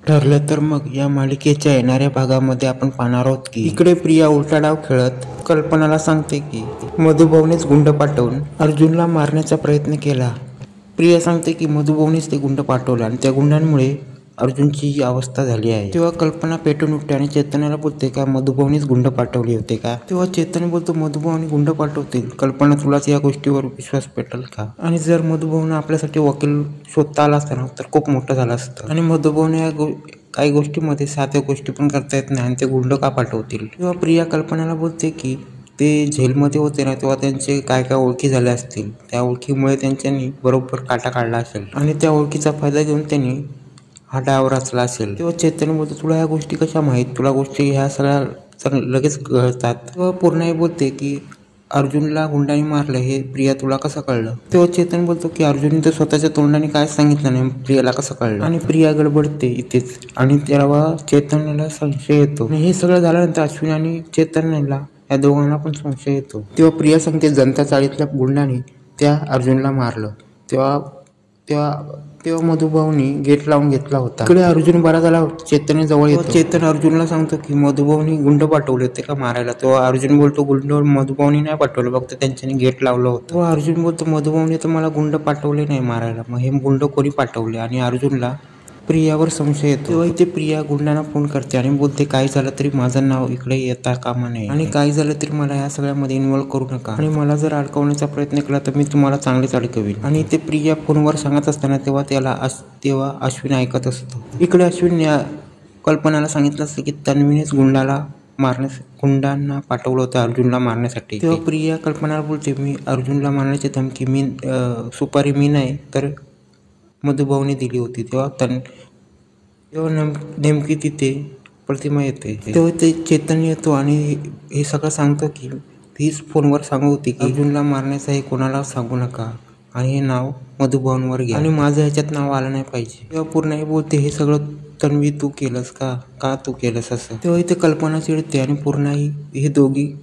ठरलं तर मग या मालिकेच्या येणाऱ्या भागामध्ये आपण पाहणार आहोत की इकडे प्रिया उलटा डाव खेळत कल्पनाला सांगते की मधुभाऊनेच गुंड पाठवून अर्जुनला मारण्याचा प्रयत्न केला। प्रिया सांगते की मधुभाऊनेच ते गुंड पाठवलं आणि त्या गुंडांमुळे अर्जुनची ही अवस्था झाली आहे। तेव्हा कल्पना पेटून उठते आणि चैतन्याला बोलते का मधुभाऊनेच गुंड पाठवले होते का। तेव्हा चैतन्य बोलतो मधुभाऊने गुंड पाठवतील, कल्पना तुलाच या गोष्टीवर विश्वास पेटेल का। आणि जर मधुभाऊने आपल्यासाठी वकील शोधता आला असता ना तर खूप मोठं झालं असतं। आणि मधुभाऊने काही गोष्टीमध्ये साध्या गोष्टी पण करता येत नाही आणि ते गुंड का पाठवतील। तेव्हा प्रिया कल्पनाला बोलते की ते जेलमध्ये होते ना तेव्हा त्यांचे काय काय ओळखी झाल्या असतील, त्या ओळखीमुळे त्यांच्यानी बरोबर काटा काढला असेल आणि त्या ओळखीचा फायदा घेऊन त्यांनी हा डाव रचला असेल। तेव्हा चैतन्य बोलतो तुला ह्या गोष्टी कशा माहीत, तुला गोष्टी ह्या सगळ्या लगेच कळतात। तेव्हा पूर्णाई बोलते की अर्जुनला गुंडाने मारलं हे प्रिया तुला कसं कळलं। तेव्हा चैतन्य बोलतो की अर्जुनने तर स्वतःच्या तोंडाने काय सांगितलं नाही, प्रियाला कसं कळलं। आणि प्रिया गडबडते इथेच आणि तेव्हा चैतन्याला संशय येतो। हे सगळं झाल्यानंतर अश्विन आणि चैतन्याला या दोघांना पण संशय येतो। तेव्हा प्रिया सांगते जनता चाळीतल्या गुंडाने त्या अर्जुनला मारलं। तेव्हा मधुभाऊनी गेट लावून घेतला होता। इकडे अर्जुन बरा झाला चैतन्य जवळ येतो। चैतन्य अर्जुनला सांगतो की मधुभाऊनी गुंड पाठवले होते का मारायला। तेव्हा अर्जुन बोलतो गुंड मधुभाऊनी नाही पाठवलं, फक्त त्यांच्यानी गेट लावलं होतं। तेव्हा अर्जुन बोलतो मधुभाऊनी तर मला गुंड पाठवले नाही मारायला, मग हे गुंड कोणी पाठवले। आणि अर्जुनला प्रियावर संशय येतो। तेव्हा इथे प्रिया गुंडांना फोन करते आणि बोलते काही झालं तरी माझं नाव इकडे येता कामा नये आणि काही झालं तरी मला या सगळ्यामध्ये इन्व्हॉल्व करू नका आणि मला जर अडकवण्याचा प्रयत्न केला तर मी तुम्हाला चांगलेच अडकवीन। आणि इथे प्रिया फोनवर सांगत असताना तेव्हा अश्विन ऐकत असतो। इकडे अश्विन या कल्पनाला सांगितलं असतं की तन्वीनेच गुंडांना पाठवलं होतं अर्जुनला मारण्यासाठी। तेव्हा प्रिया कल्पनाला बोलते मी अर्जुनला मारण्याची धमकी सुपारी मी नाही तर मधुभाऊने दिली होती। तेव्हा नेमकी तिथे प्रतिमा येते। तेव्हा ते चैतन्य येतो आणि हे सगळं सांगतो की तीच फोनवर सांगत होती की अर्जुनला मारण्याचं हे कोणाला सांगू नका आणि हे नाव मधुभाऊंवर घ्या आणि माझं ह्याच्यात नाव आलं नाही पाहिजे। तेव्हा पूर्णाई बोलते हे सगळं तन्वी तू केलंस का तू केलंस असं। तेव्हा इथे कल्पना चिडते आणि पूर्णाई हे दोघी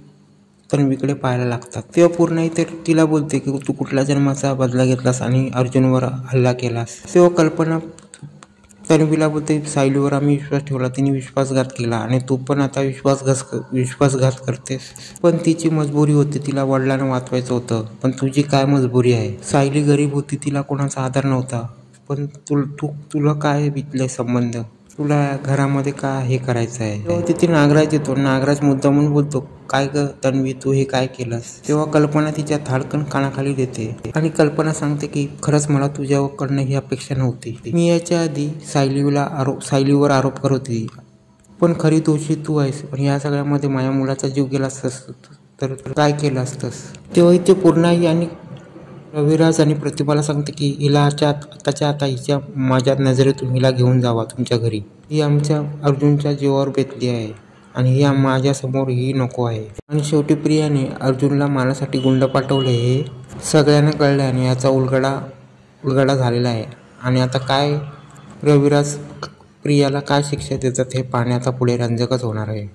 तन्वीकडे पाहायला लागतात। तेव्हा पूर्णाई तर तिला बोलते की तू कुठल्या जन्माचा बदला घेतलास आणि अर्जुनवर हल्ला केलास। तेव्हा कल्पना तन्वीला बोलते सायलीवर आम्ही विश्वास ठेवला, तिने विश्वासघात केला आणि तू पण आता विश्वासघात करतेस। पण तिची मजबुरी होती, तिला वडिलांना वाचवायचं होतं। पण तुझी काय मजबुरी आहे, सायली गरीब होती, तिला कोणाचा आधार नव्हता, पण तुला काय बितले संबंध, तुला घरामध्ये का हे करायचं आहे। तेव्हा तिथे नागराज येतो। नागराज मुद्दामून बोलतो काय ग तन्वी तू हे काय केलंस। तेव्हा कल्पना तिच्या धाडकन कानाखाली देते आणि कल्पना सांगते की खरंच मला तुझ्याकडनं ही अपेक्षा नव्हती। मी याच्या आधी सायलीवर आरोप करत होती, पण खरी दोषी तू आहेस। पण या सगळ्यामध्ये माझ्या मुलाचा जीव गेला असतास तर काय केलं असतंस। तेव्हा इथे पूर्णाई आणि रविराज आणि प्रतिभाला सांगते की हिला आताच्या आता हिच्या माझ्या नजरेतून हिला घेऊन जावा तुमच्या घरी, ही आमच्या अर्जुनच्या जीवावर बेतली आहे आणि ही माझ्या समोर ही नको आहे। आणि शेवटी प्रियाने अर्जुनला मारण्यासाठी गुंड पाठवले हे सगळ्यांना कळले आणि याचा उलगडा झालेला आहे। आणि आता काय रविराज प्रियाला काय शिक्षा देतात हे पाहणे आता पुढे रंजकच होणार आहे।